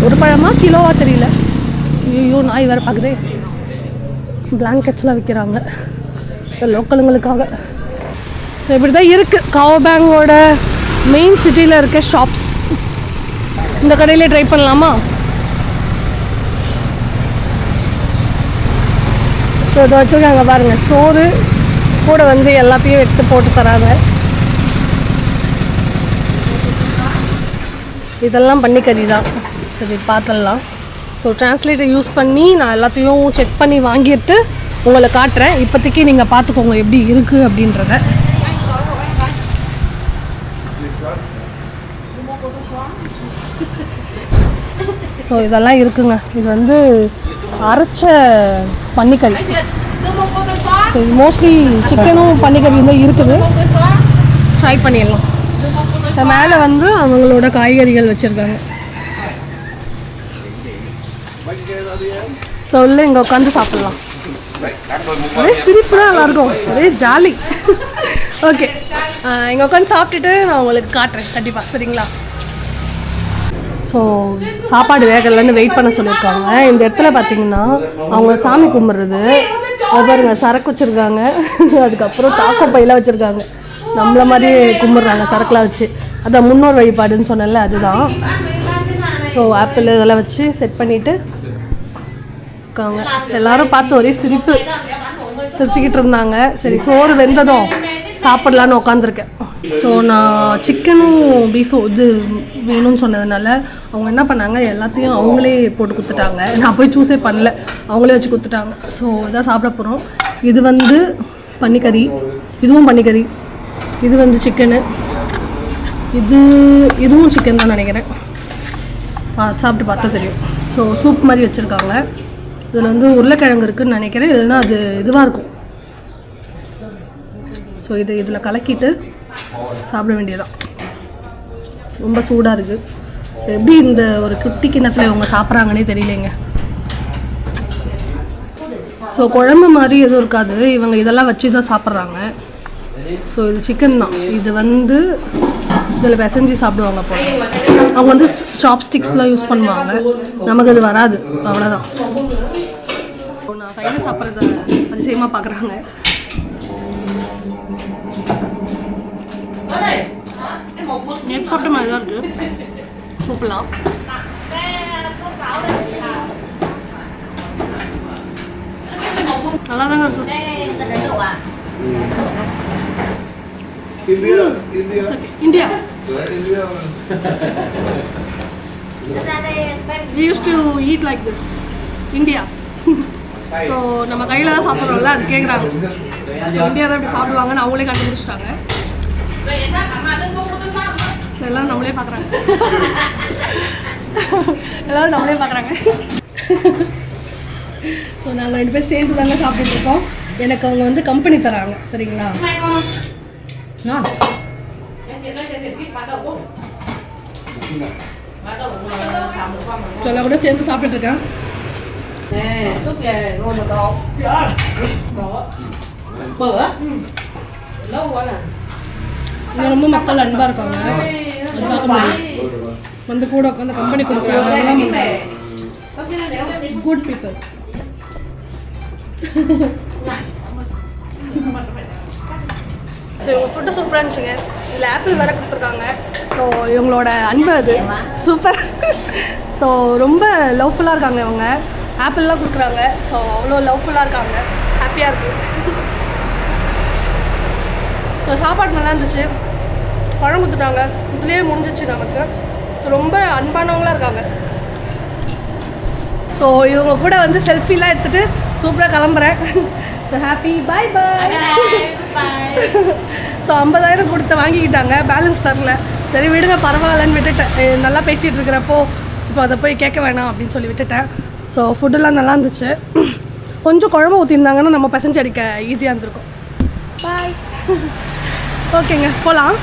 S1: ஒரு பழமா கிலோவா தெரியல. ஐயோ நாய் வேறு பார்க்குதே. பிளாங்கெட்ஸ்லாம் விற்கிறாங்க லோக்கலுங்களுக்காக. ஸோ இப்படி தான் இருக்குது காவோபேங்கோட மெயின் சிட்டியில் இருக்க ஷாப்ஸ். இந்த கடையிலே ட்ரை பண்ணலாமா? ஸோ இதை வச்சுருக்காங்க பாருங்கள், சோறு கூட வந்து எல்லாத்தையும் எடுத்து போட்டு தராங்க. இதெல்லாம் பன்னிக்கறி தான். சரி பார்த்துடலாம். ஸோ டிரான்ஸ்லேட்டர் யூஸ் பண்ணி நான் எல்லாத்தையும் செக் பண்ணி வாங்கிட்டு உங்களை காட்டுறேன். இப்போதைக்கு நீங்கள் பார்த்துக்கோங்க எப்படி இருக்குது அப்படின்றத. ஸோ இதெல்லாம் இருக்குங்க. இது வந்து அரைச்ச பன்னிக்கறி. ஸோ இது மோஸ்ட்லி சிக்கனும் பன்னிக்கறியும் தான் இருக்குது. ட்ரை பண்ணிடலாம். ஸோ மேலே வந்து அவங்களோட காய்கறிகள் வச்சுருக்காங்க. ஸோ உள்ள இங்கே உட்காந்து சாப்பிட்லாம். ஒரே சிரிப்பு தான் நல்லாயிருக்கும், ஒரே ஜாலி. ஓகே, இங்கே உட்காந்து சாப்பிட்டுட்டு நான் உங்களுக்கு காட்டுறேன் கண்டிப்பாக, சரிங்களா? ஸோ சாப்பாடு வேகலைன்னு வெயிட் பண்ண சொல்லியிருக்காங்க. இந்த இடத்துல பார்த்தீங்கன்னா அவங்க சாமி கும்பிட்றது. அது பாருங்க, சரக்கு வச்சுருக்காங்க, அதுக்கப்புறம் சாக்கோ பையெல்லாம் வச்சுருக்காங்க. நம்மள மாதிரி கும்பிட்றாங்க சரக்குலாம் வச்சு. அதான் முன்னோர் வழிபாடுன்னு சொன்னேன்ல, அதுதான். ஸோ ஆப்பிள் இதெல்லாம் வச்சு செட் பண்ணிவிட்டு இருக்காங்க. எல்லாரும் பார்த்து ஒரே சிரிப்பு, சிரிச்சுக்கிட்டு இருந்தாங்க. சரி சோறு வெந்ததும் சாப்பிட்லான்னு உட்காந்துருக்கேன். ஸோ நான் சிக்கனும் பீஃபும் இது வேணும்னு சொன்னதுனால அவங்க என்ன பண்ணாங்க, எல்லாத்தையும் அவங்களே போட்டு கொடுத்துட்டாங்க. நான் போய் சூஸே பண்ணல, அவங்களே வச்சு கொடுத்துட்டாங்க. ஸோ இதான் சாப்பிட போகிறோம். இது வந்து பன்னிக்கறி, இதுவும் பன்னிக்கறி, இது வந்து சிக்கனு, இதுவும் சிக்கன் தான் நினைக்கிறேன். சாப்பிட்டு பார்த்தா தெரியும். ஸோ சூப் மாதிரி வச்சுருக்காங்க. இதில் வந்து உருளைக்கிழங்கு இருக்குதுன்னு நினைக்கிறேன், இல்லைன்னா அது இதுவாக இருக்கும். ஸோ இதில் கலக்கிட்டு சாப்பிட வேண்டியதான். ரொம்ப சூடாக இருக்குது. ஸோ எப்படி இந்த ஒரு குட்டி கிண்ணத்தில் இவங்க சாப்பிட்றாங்கன்னே தெரியலைங்க. ஸோ குழம்பு மாதிரி எதுவும் இருக்காது, இவங்க இதெல்லாம் வச்சு தான் சாப்பிட்றாங்க. ஸோ இது சிக்கன் தான். இது வந்து இதில் பிசைஞ்சு சாப்பிடுவாங்க போல. அவங்க வந்து சாப்ஸ்டிக்ஸ்லாம் யூஸ் பண்ணுவாங்க, நமக்கு அது வராது, அவ்வளோதான். நான் கையில் சாப்பிட்றத அதிசயமாக பார்க்குறாங்க. நேற்று சாப்பிட்ட மாதிரி தான் இருக்குது சூப்பெல்லாம். நல்லா தாங்க இருக்குது. India. We used to eat like this. India. So நம்ம கையில் தான் சாப்பிட்றோம்ல, அது கேட்குறாங்க. ஸோ இந்தியா தான் இப்படி சாப்பிடுவாங்கன்னு அவங்களே கண்டுபிடிச்சிட்டாங்க. ஸோ எல்லோரும் நம்மளே பார்க்குறாங்க. எல்லோரும் நம்மளே பார்க்குறாங்க. ஸோ நாங்கள் 2 பேர் சேர்ந்து தாங்க சாப்பிட்டுருக்கோம். எனக்கு அவங்க வந்து கம்பெனி தராங்க, சரிங்களா? சொல்ல கூட சேர்ந்து சாப்பிட்டுருக்கேன். ரொம்ப மக்கள் அன்பாக இருக்காங்க. அது பார்க்க முடியும். வந்து கூட உட்காந்து கம்பெனி கொடுக்குறாங்க, அதெல்லாம் குட் பீப்பிள். ஸோ இவங்க ஃபுட்டு சூப்பராக இருந்துச்சுங்க. இதில் ஆப்பிள் வேறு கொடுத்துருக்காங்க. ஸோ இவங்களோட அன்பு அது சூப்பர். ஸோ ரொம்ப லவ்ஃபுல்லாக இருக்காங்க இவங்க. ஆப்பிள்லாம் கொடுக்குறாங்க. ஸோ அவ்வளோ லவ்ஃபுல்லாக இருக்காங்க, ஹாப்பியாக இருக்குது. ஸோ சாப்பாடு நல்லா இருந்துச்சு. பழம் கொடுத்துட்டாங்க, இதுலேயே முடிஞ்சிச்சு நமக்கு. ஸோ ரொம்ப அன்பானவங்களாக இருக்காங்க. ஸோ இவங்க கூட வந்து செல்ஃபிலாம் எடுத்துகிட்டு சூப்பராக கிளம்புறேன். So happy, bye bye. So 50,000 கொடுத்து வாங்கிக்கிட்டாங்க, பேலன்ஸ் தரல. சரி விடுங்க பரவாயில்லன்னு விட்டுட்டேன். நல்லா பேசிகிட்டு இருக்கிறப்போ இப்போ அதை போய் கேட்க வேணாம் அப்படின்னு சொல்லி விட்டுட்டேன். ஸோ ஃபுட்டெல்லாம் நல்லா இருந்துச்சு. கொஞ்சம் குழம்பு ஊற்றிருந்தாங்கன்னா நம்ம பசஞ்சு அடிக்க ஈஸியாக இருந்திருக்கும். பாய். ஓகேங்க போகலாம்.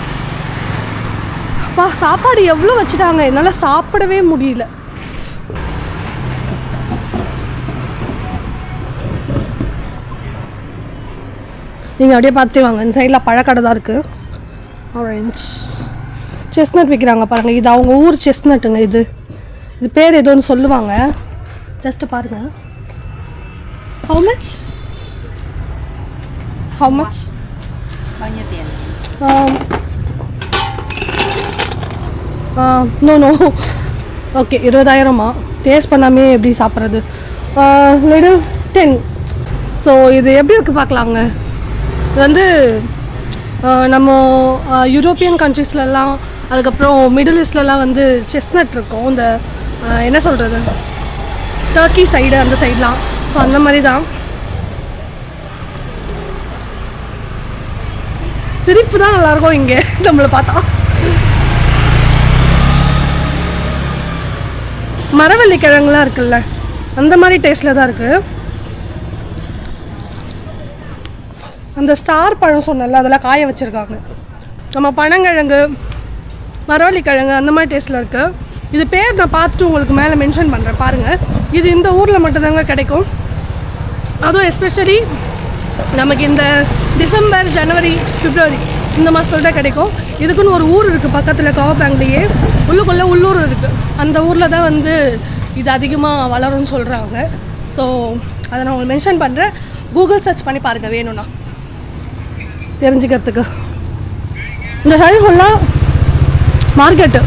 S1: சாப்பாடு எவ்வளோ வச்சுட்டாங்க, என்னால் சாப்பிடவே முடியல. நீங்கள் அப்படியே பார்த்துட்டே வாங்க. இந்த சைடில் பழக்கடை தான் இருக்குது. ஆரஞ்ச் செஸ்நட் விற்கிறாங்க பாருங்கள். இது அவங்க ஊர் செஸ்நட்டுங்க. இது பேர் ஏதோன்னு சொல்லுவாங்க. ஜஸ்ட்டு பாருங்கள். How much?
S3: Bao nhiêu tiền?
S1: No okay 20,000 taste பண்ணாமே எப்படி சாப்பிட்றது? லிட்டில் 10. ஸோ இது எப்படி இருக்குது பார்க்கலாங்க. இது வந்து நம்ம யூரோப்பியன் கண்ட்ரீஸ்லலாம், அதுக்கப்புறம் மிடில் ஈஸ்ட்லலாம் வந்து செஸ்நட் இருக்கும். இந்த என்ன சொல்கிறது, டர்க்கி சைடு அந்த சைட்லாம். ஸோ அந்த மாதிரி தான். சிரிப்பு தான் நல்லாயிருக்கும் இங்கே நம்மளை பார்த்தா. மரவள்ளி கிழங்குலாம் இருக்குல்ல, அந்த மாதிரி டேஸ்ட்டில் தான் இருக்குது. அந்த ஸ்டார் பழம் சொன்னல, அதெல்லாம் காய வச்சுருக்காங்க. நம்ம பனங்கிழங்கு, மரவள்ளி கிழங்கு அந்த மாதிரி டேஸ்ட்டில் இருக்குது. இது பேர் நான் பார்த்துட்டு உங்களுக்கு மேலே மென்ஷன் பண்ணுறேன் பாருங்கள். இது இந்த ஊரில் மட்டும்தாங்க கிடைக்கும். அதுவும் எஸ்பெஷலி நமக்கு இந்த டிசம்பர், ஜனவரி, பிப்ரவரி இந்த மாதத்துல தான் கிடைக்கும். இதுக்குன்னு ஒரு ஊர் இருக்குது பக்கத்தில், காவபேங்க்லேயே உள்ளுக்குள்ளே உள்ளூர் இருக்குது. அந்த ஊரில் தான் வந்து இது அதிகமாக வளரும்னு சொல்கிறாங்க. ஸோ அதை நான் உங்களுக்கு மென்ஷன் பண்ணுறேன். கூகுள் சர்ச் பண்ணி பாருங்கள் வேணும்னா தெரிஞ்சுக்கிறதுக்கு. இந்த சைடு ஃபுல்லாக மார்க்கெட்டு,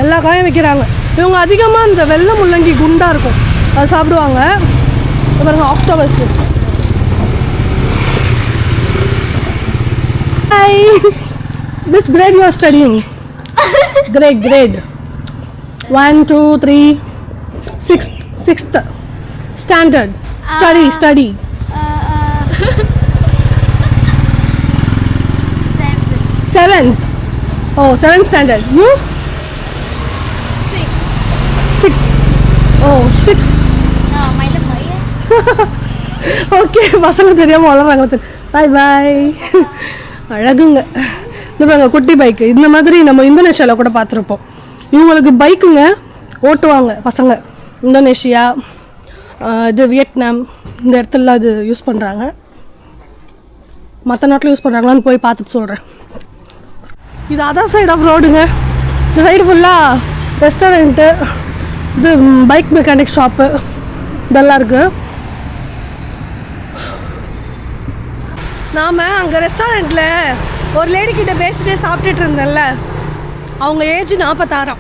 S1: எல்லா காயும் விற்கிறாங்க. இவங்க அதிகமாக இந்த வெள்ளை முள்ளங்கி குண்டாக இருக்கும், அது சாப்பிடுவாங்க. பாருங்க octopus. Hi. Which grade you are studying? Grade. 1, 2, 3, 6th standard. Study. 7th. Oh, 7th standard. You? 6. Oh, 6.
S3: Mày lớp mấy á?
S1: Okay, பசங்க தெரியாமல் வளர்றாங்க. பாய். அழகுங்க. இந்த பாருங்க குட்டி பைக்கு. இந்த மாதிரி நம்ம இந்தோனேஷியாவில் கூட பார்த்துருப்போம். இவங்களுக்கு பைக்குங்க ஓட்டுவாங்க பசங்க. இந்தோனேஷியா, இது வியட்நாம், இந்த இடத்துல இது யூஸ் பண்ணுறாங்க. மற்ற நாட்டில் யூஸ் பண்ணுறாங்களான்னு போய் பார்த்துட்டு சொல்கிறேன். இது அதர் சைட் ஆஃப் ரோடுங்க. இந்த சைடு ஃபுல்லாக ரெஸ்டாரண்ட்டு, இது பைக் மெக்கானிக் ஷாப்பு இதெல்லாம் இருக்குது. நாம் அங்கே ரெஸ்டாரண்ட்டில் ஒரு லேடிக்கிட்ட பேசிட்டே சாப்பிட்டுட்டு இருந்தேன்ல, அவங்க ஏஜ் 46.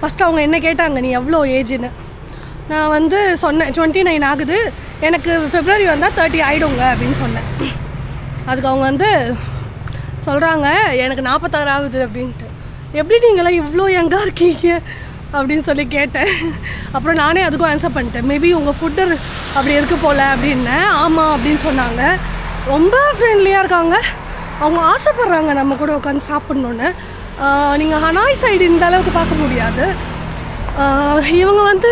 S1: ஃபஸ்ட்டு அவங்க என்ன கேட்டாங்க, நீ எவ்வளோ ஏஜுன்னு. நான் வந்து சொன்னேன் 29 ஆகுது, எனக்கு February வந்தால் 30 ஆகிடுங்க அப்படின்னு சொன்னேன். அதுக்கு அவங்க வந்து சொல்கிறாங்க எனக்கு 46 ஆகுது அப்படின்ட்டு. எப்படி நீங்களாம் இவ்வளோ யங்காக இருக்கீங்க அப்படின்னு சொல்லி கேட்டேன். அப்புறம் நானே அதுக்கும் ஆன்சர் பண்ணிட்டேன். மேபி உங்கள் ஃபுட்டு அப்படி இருக்கு போல் அப்படின்னேன். ஆமாம் அப்படின்னு சொன்னாங்க. ரொம்ப ஃப்ரெண்ட்லியாக இருக்காங்க. அவங்க ஆசைப்பட்றாங்க நம்ம கூட உட்காந்து சாப்பிட்ணுன்னு. நீங்கள் ஹனாய் சைடு இந்த அளவுக்கு பார்க்க முடியாது. இவங்க வந்து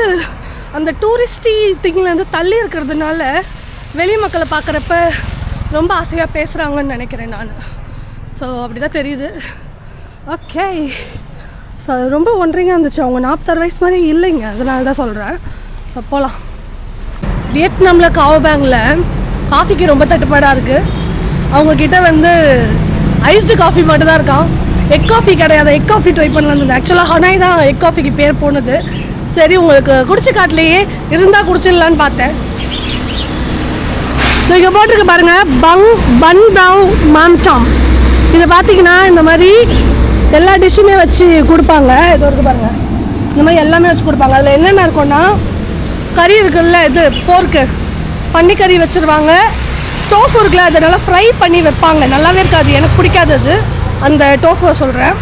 S1: அந்த டூரிஸ்டி திங்லேருந்து தள்ளி இருக்கிறதுனால வெளி மக்களை பார்க்குறப்ப ரொம்ப ஆசையாக பேசுகிறாங்கன்னு நினைக்கிறேன் நான். ஸோ அப்படி தான் தெரியுது. ஓகே, ஸோ ரொம்ப ஒன்றிங்காக இருந்துச்சு. அவங்க 46 வயசு மாதிரி இல்லைங்க, அதனால தான் சொல்கிறேன். ஸோ போகலாம். வியட்நாமில் காவோபேங்கில் காஃபிக்கு ரொம்ப தட்டுப்பாடாக இருக்குது. அவங்கக்கிட்ட வந்து ஐஸ்டு காஃபி மட்டும் தான் இருக்கான். எக் காஃபி கிடையாது. எக் காஃபி ட்ரை பண்ணலான்னு இருந்தேன். ஆக்சுவலாக ஹனாய் தான் எக் காஃபிக்கு பேர் போனது. சரி உங்களுக்கு குடிச்சு காட்டிலேயே இருந்தால் குடிச்சிடலான்னு பார்த்தேன். இங்கே போட்டிருக்க பாருங்கள், பன் தாவ் மாம்டாம். இதை பார்த்தீங்கன்னா இந்த மாதிரி எல்லா டிஷ்ஷுமே வச்சு கொடுப்பாங்க. இது இருக்குது பாருங்கள், இந்த மாதிரி எல்லாமே வச்சு கொடுப்பாங்க. அதில் என்னென்ன இருக்குன்னா, கறி இருக்குல்ல, இது போர்க்கு பன்னிக்கறி வச்சுருவாங்க. டோஃபு இருக்குல்ல, அதை நல்லா ஃப்ரை பண்ணி வைப்பாங்க. நல்லாவே இருக்காது, எனக்கு பிடிக்காது அது. அந்த டோஃபுவை சொல்கிறேன்.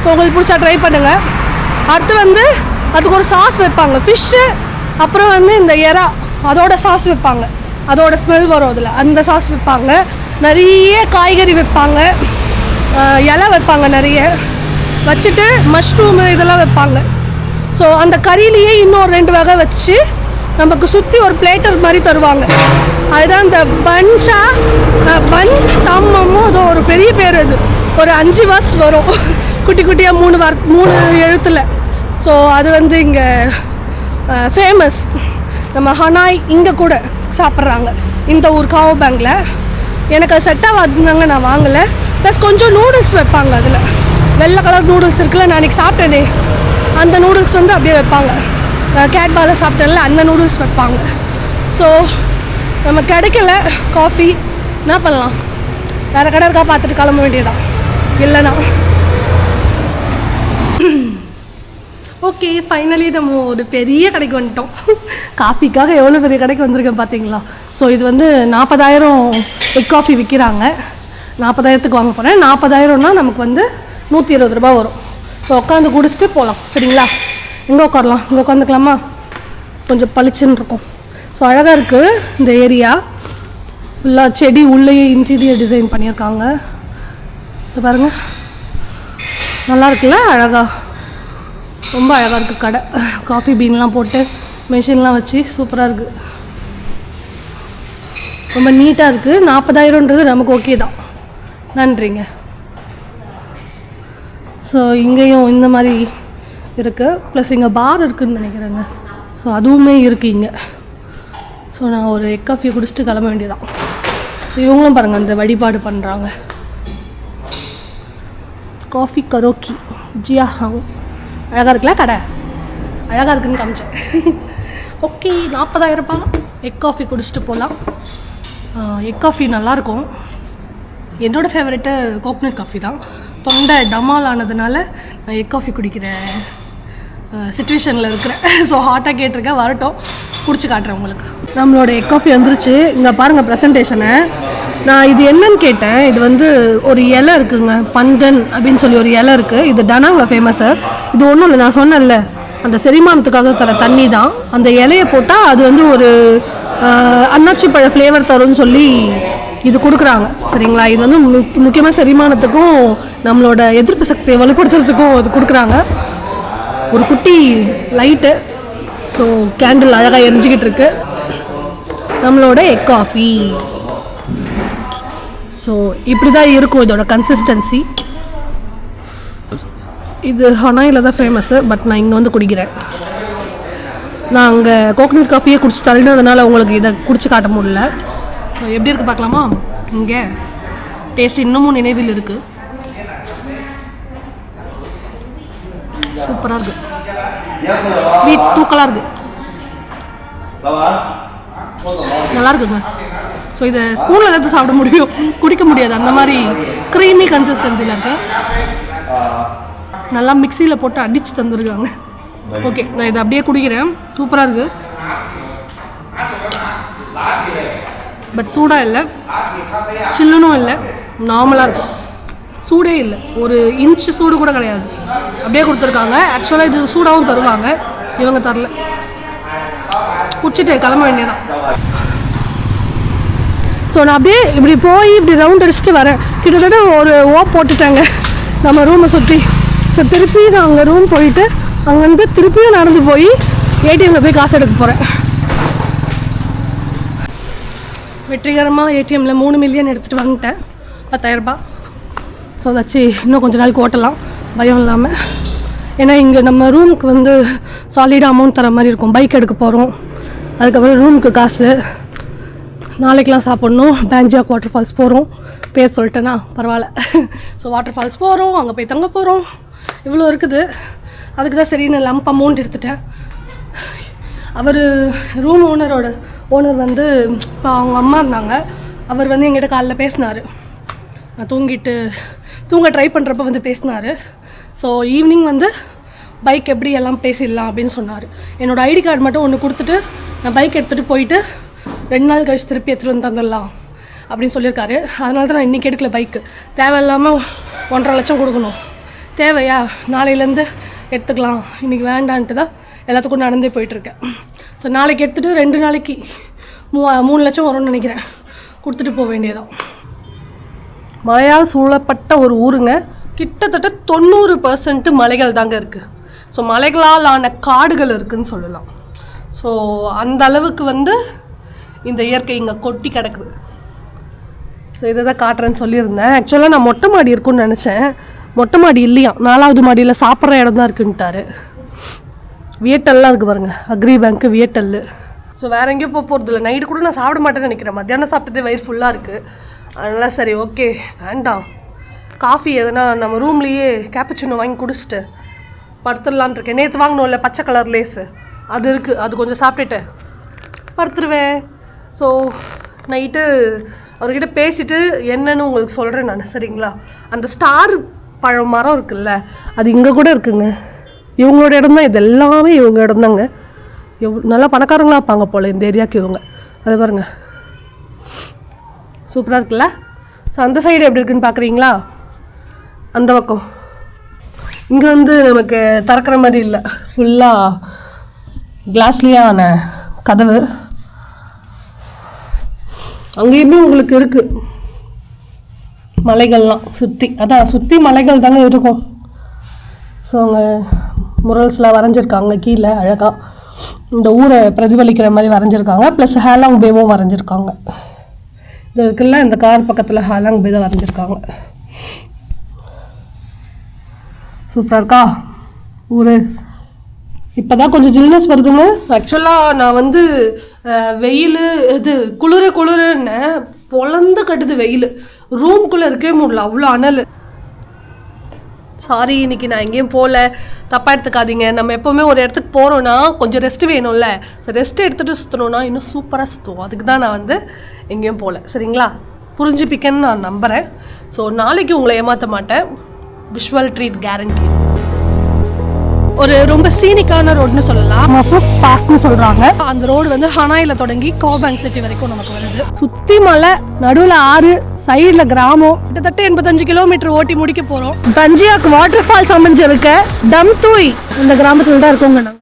S1: ஸோ உங்களுக்கு பிடிச்சா ட்ரை பண்ணுங்கள். அடுத்து வந்து அதுக்கு ஒரு சாஸ் வைப்பாங்க, ஃபிஷ்ஷு, அப்புறம் வந்து இந்த எறா அதோட சாஸ் வைப்பாங்க. அதோட ஸ்மெல் வரும் அதில், அந்த சாஸ் வைப்பாங்க. நிறைய காய்கறி வைப்பாங்க, இலை வைப்பாங்க நிறைய வச்சுட்டு, மஷ்ரூமு இதெல்லாம் வைப்பாங்க. ஸோ அந்த கறியிலேயே இன்னும் 2 வகை வச்சு நமக்கு சுற்றி ஒரு பிளேட்டர் மாதிரி தருவாங்க. அதுதான் இந்த பன் தாமமோ ஏதோ ஒரு பெரிய பேர் அது. ஒரு 5 வேர்ட்ஸ் வரும், குட்டி குட்டியாக 3 எழுத்தில். ஸோ அது வந்து இங்கே ஃபேமஸ். நம்ம ஹனாய் இங்கே கூட சாப்பிட்றாங்க, இந்த ஊர் காவோ பேங்கில். எனக்கு அது செட் ஆகாதுனாங்க, நான் வாங்கலை. ப்ளஸ் கொஞ்சம் நூடுல்ஸ் வைப்பாங்க அதில், வெள்ளை கலர் நூடுல்ஸ் இருக்குல்ல, நான் அன்றைக்கி சாப்பிட்டேனே அந்த நூடுல்ஸ் வந்து அப்படியே வைப்பாங்க. கேட்பால சாப்பிட்டேன்ல, அந்த நூடுல்ஸ் வைப்பாங்க. ஸோ நம்ம கிடைக்கல காஃபி, என்ன பண்ணலாம், வேறு கடை இருக்கா பார்த்துட்டு கிளம்ப வேண்டியதான் இல்லைனா. ஓகே, ஃபைனலி நம்ம ஒரு பெரிய கடைக்கு வந்துட்டோம். காஃபிக்காக எவ்வளோ பெரிய கடைக்கு வந்திருக்கேன் பார்த்தீங்களா. ஸோ இது வந்து 40,000 எக் காஃபி விற்கிறாங்க. 40,000க்கு வாங்க போகிறேன். 40,000னா நமக்கு வந்து 120 ரூபா வரும். ஸோ உட்காந்து குடிச்சிட்டு போகலாம். சரிங்களா? எங்கே உட்காரலாம்? இங்கே உட்காந்துக்கலாமா? கொஞ்சம் பளிச்சுன்னு இருக்கும். ஸோ அழகாக இருக்குது இந்த ஏரியா. ஃபுல்லாக செடி உள்ளேயே இன்டீரியர் டிசைன் பண்ணியிருக்காங்க. இது பாருங்கள், நல்லா இருக்குல்ல, அழகாக, ரொம்ப அழகாக இருக்குது கடை. காஃபி பீன்லாம் போட்டு மெஷின்லாம் வச்சு சூப்பராக இருக்குது, ரொம்ப நீட்டாக இருக்குது. 40,000ன்றது நமக்கு ஓகே தான். நன்றிங்க. ஸோ இங்கேயும் இந்த மாதிரி இருக்குது. ப்ளஸ் இங்கே பார் இருக்குதுன்னு நினைக்கிறேங்க. ஸோ அதுவுமே இருக்குது இங்கே. ஸோ நான் ஒரு எக் காஃபியை குடிச்சிட்டு கிளம்ப வேண்டியதான். இவங்களும் பாருங்கள் அந்த வழிபாடு பண்ணுறாங்க. காஃபி கரோக்கி ஜியா ஹாங். அழகாக இருக்குல்ல கடை, அழகாக இருக்குன்னு காமிச்சேன். ஓகே, 40,000 ரூபாய் எக் காஃபி குடிச்சிட்டு போகலாம். எக் காஃபி நல்லாயிருக்கும். என்னோடய ஃபேவரெட்டு கோக்னட் காஃபி தான். தொண்டை டமால் ஆனதுனால நான் எக் காஃபி குடிக்கிற சிச்சுவேஷனில் இருக்கிறேன். ஸோ ஹாட்டாக கேட்டிருக்கேன், வரட்டும் குடிச்சு காட்டுறேன் உங்களுக்கு. நம்மளோட எக் காஃபி வந்துருச்சு. இங்கே பாருங்கள் ப்ரெசன்டேஷனை. நான் இது என்னன்னு கேட்டேன். இது வந்து ஒரு இலை இருக்குங்க, பந்தன் அப்படின்னு சொல்லி ஒரு இலை இருக்குது. இது டனாங்கில் ஃபேமஸ்ஸு. இது ஒன்றும் இல்லை, நான் சொன்னேன்ல அந்த செரிமானத்துக்காக தர தண்ணி தான். அந்த இலையை போட்டால் அது வந்து ஒரு அன்னாச்சி பழ ஃப்ளேவர் தரும்னு சொல்லி இது கொடுக்குறாங்க. சரிங்களா? இது வந்து முக்கியமாக செரிமானத்துக்கும் நம்மளோட எதிர்ப்பு சக்தியை வலுப்படுத்துறதுக்கும் இது கொடுக்குறாங்க. ஒரு குட்டி லைட்டு. ஸோ கேண்டில் அழகாக எரிஞ்சிக்கிட்டு இருக்கு. நம்மளோட எக் காஃபி ஸோ இப்படி தான் இருக்கும் இதோட கன்சிஸ்டன்சி. இது ஹனாயில் தான் ஃபேமஸ்ஸு. பட் நான் இங்கே வந்து குடிக்கிறேன். நான் அங்கே கோகனட் காஃபியே குடிச்சு தள்ளினதுனால உங்களுக்கு இதை குடிச்சு காட்ட முடியல. ஸோ எப்படி இருக்குது பார்க்கலாமா? இங்கே டேஸ்ட் இன்னமும் நினைவில் இருக்குது. சூப்பராக இருக்குது, ஸ்வீட் தூக்கலாக இருக்குது, நல்லா இருக்குங்க. ஸோ இதை ஸ்பூனில் எடுத்து சாப்பிட முடியும், குடிக்க முடியாது, அந்த மாதிரி க்ரீமி கன்சிஸ்டன்சியில் இருக்குது. நல்லா மிக்சியில் போட்டு அடித்து தந்துருக்காங்க. ஓகே, நான் இதை அப்படியே குடிக்கிறேன். சூப்பராக இருக்குது. பட் சூடாக இல்லை, சில்லுனும் இல்லை, நார்மலாக இருக்கும். சூடே இல்லை, ஒரு இன்ச்சு சூடு கூட கிடையாது, அப்படியே கொடுத்துருக்காங்க. ஆக்சுவலாக இது சூடாகவும் தருவாங்க, இவங்க தரல. குடிச்சிட்டு கிளம்ப வேண்டியதான். ஸோ நான் அப்படியே இப்படி போய் இப்படி ரவுண்ட் அடிச்சுட்டு வரேன். கிட்டத்தட்ட ஒரு போட்டுட்டாங்க நம்ம ரூமை சுற்றி. ஸோ திருப்பி நான் அங்கே ரூம் போயிட்டு அங்கேருந்து திருப்பியும் நடந்து போய் ஏடிஎம்மில் போய் காசு எடுக்க போகிறேன். வெற்றிகரமாக ஏடிஎம்மில் 3 மில்லியன் எடுத்துகிட்டு வந்துட்டேன், 10,000 ரூபாய். ஸோ வச்சு இன்னும் கொஞ்சம் நாளைக்கு ஓட்டலாம் பயம் இல்லாமல். ஏன்னா இங்கே நம்ம ரூமுக்கு வந்து சாலிடாக அமௌண்ட் தர மாதிரி இருக்கும். பைக் எடுக்க போகிறோம், அதுக்கப்புறம் ரூமுக்கு காசு, நாளைக்கெலாம் சாப்பிட்ணும். பேஞ்சாக் வாட்டர் ஃபால்ஸ் போகிறோம், பேர் சொல்லிட்டேன்னா பரவாயில்ல. ஸோ வாட்டர் ஃபால்ஸ் போகிறோம், அங்கே போய் தங்க போகிறோம், இவ்வளோ இருக்குது. அதுக்கு தான் சரி நான் லம்ப் அமௌண்ட் எடுத்துட்டேன். அவர் ரூம் ஓனர் வந்து இப்போ அவங்க அம்மா இருந்தாங்க. அவர் வந்து எங்கிட்ட காலைல பேசினார். நான் தூங்க ட்ரை பண்ணுறப்ப வந்து பேசினார். ஸோ ஈவினிங் வந்து பைக் எப்படி எல்லாம் பேசிடலாம் அப்படின்னு சொன்னார். என்னோடய ஐடி கார்டு மட்டும் ஒன்று கொடுத்துட்டு நான் பைக் எடுத்துகிட்டு போயிட்டு 2 நாள் கழிச்சு திருப்பி எடுத்துகிட்டு வந்து தந்துடலாம் அப்படின்னு சொல்லியிருக்காரு. அதனால தான் நான் இன்றைக்கி எடுக்கல பைக்கு. தேவையில்லாமல் 1.5 லட்சம் கொடுக்கணும். தேவையா, நாளையிலேருந்து எடுத்துக்கலாம், இன்றைக்கி வேண்டான்ட்டு தான் எல்லாத்துக்கும் நடந்தே போயிட்டுருக்கேன். ஸோ நாளைக்கு எடுத்துகிட்டு 2 நாளைக்கு 3 லட்சம் வரும்னு நினைக்கிறேன், கொடுத்துட்டு போக வேண்டியதான். மழையால் சூழப்பட்ட ஒரு ஊருங்க. கிட்டத்தட்ட 90% மலைகள் தாங்க இருக்குது. ஸோ மலைகளால் ஆன காடுகள் இருக்குதுன்னு சொல்லலாம். ஸோ அந்த அளவுக்கு வந்து இந்த இயற்கை இங்கே கொட்டி கிடக்குது. ஸோ இதை தான் காட்டுறேன்னு சொல்லியிருந்தேன். ஆக்சுவலாக நான் மொட்டை மாடி இருக்குன்னு நினச்சேன். மொட்டை மாடி இல்லையா, 4வது மாடியில் சாப்பிட்ற இடம் தான் இருக்குன்ட்டாரு. வியட்டல்லாம் இருக்குது பாருங்கள், அக்ரி பேங்க்கு வியட்டல். ஸோ வேறு எங்கேயும் போகிறது இல்லை. நைட்டு கூட நான் சாப்பிட மாட்டேன்னு நினைக்கிறேன். மத்தியானம் சாப்பிட்டதே வயிறு ஃபுல்லாக இருக்குது. அதனால் சரி ஓகே வேண்டாம், காஃபி எதனா நம்ம ரூம்லேயே கேப்பச்சினோ வாங்கி குடிச்சிட்டு படுத்துடலான் இருக்கேன். நேற்று வாங்கினோம்ல பச்சை கலர் லேஸு, அது இருக்குது, அது கொஞ்சம் சாப்பிட்டுட்டு படுத்துருவேன். ஸோ நைட்டு அவர்கிட்ட பேசிவிட்டு என்னன்னு உங்களுக்கு சொல்கிறேன் நான், சரிங்களா? அந்த ஸ்டார் பழம் மரம் இருக்குல்ல, அது இங்கே கூட இருக்குங்க. இவங்களோட இடம் தான், இது எல்லாமே இவங்க இடம் தாங்க. நல்லா பணக்காரங்களாக இருப்பாங்க போல் இந்த ஏரியாவுக்கு இவங்க. அது பாருங்கள், சூப்பராக இருக்குல்ல? ஸோ அந்த சைடு எப்படி இருக்குன்னு பார்க்குறீங்களா? அந்த பக்கம் இங்கே வந்து நமக்கு திறக்கிற மாதிரி இல்லை, ஃபுல்லாக கிளாஸ்லேயான கதவு. அங்கேயுமே உங்களுக்கு இருக்குது மலைகள்லாம் சுற்றி, அதான் சுற்றி மலைகள் தாங்க இருக்கும். ஸோ அங்கே முரல்ஸ்லாம் வரைஞ்சிருக்காங்க கீழே அழகாக, இந்த ஊரை பிரதிபலிக்கிற மாதிரி வரைஞ்சிருக்காங்க. ப்ளஸ் ஹேலாங் பேவும் வரைஞ்சிருக்காங்க. இது இருக்குல்ல, இந்த கார் பக்கத்தில் ஹேலாங் பே தான் வரைஞ்சிருக்காங்க. சூப்பராக இருக்கா ஊர்? இப்போ தான் கொஞ்சம் ஜில்னஸ் வருதுங்க. ஆக்சுவலாக நான் வந்து வெயில் இது குளிருன்னு பொழந்து கட்டுது வெயில், ரூம்குள்ளே இருக்கவே முடியல, அவ்வளோ அனல். சாரி, இன்றைக்கி நான் எங்கேயும் போகல, தப்பாக எடுத்துக்காதீங்க. நம்ம எப்போவுமே ஒரு இடத்துக்கு போகிறோன்னா கொஞ்சம் ரெஸ்ட் வேணும்ல. ஸோ ரெஸ்ட் எடுத்துகிட்டு சுற்றணுன்னா இன்னும் சூப்பராக சுற்றுவோம். அதுக்கு தான் நான் வந்து எங்கேயும் போகல, சரிங்களா? புரிஞ்சுப்பிக்கன்னு நான் நம்புகிறேன். ஸோ நாளைக்கு உங்களை ஏமாற்ற மாட்டேன், விஷுவல் ட்ரீட் கேரண்டி. ஒரு ரொம்ப சீனிக்கான ரோடுன்னு சொல்லலாம், ஃபுட் பாஸ்ட்னு சொல்கிறாங்க. அந்த ரோடு வந்து ஹனாயில் தொடங்கி கோபேங் சிட்டி வரைக்கும் நமக்கு வருது. சுற்றி மலை, நடுவில் ஆறு, சைடில் கிராமம். கிட்டத்தட்ட 85 கிலோமீட்டர் ஓட்டி முடிக்க போகிறோம். பஞ்சியாக் வாட்டர் ஃபால்ஸ் அமைஞ்சிருக்க டம்தூய் இந்த கிராமத்தில் தான் இருக்கோங்க நாங்கள்.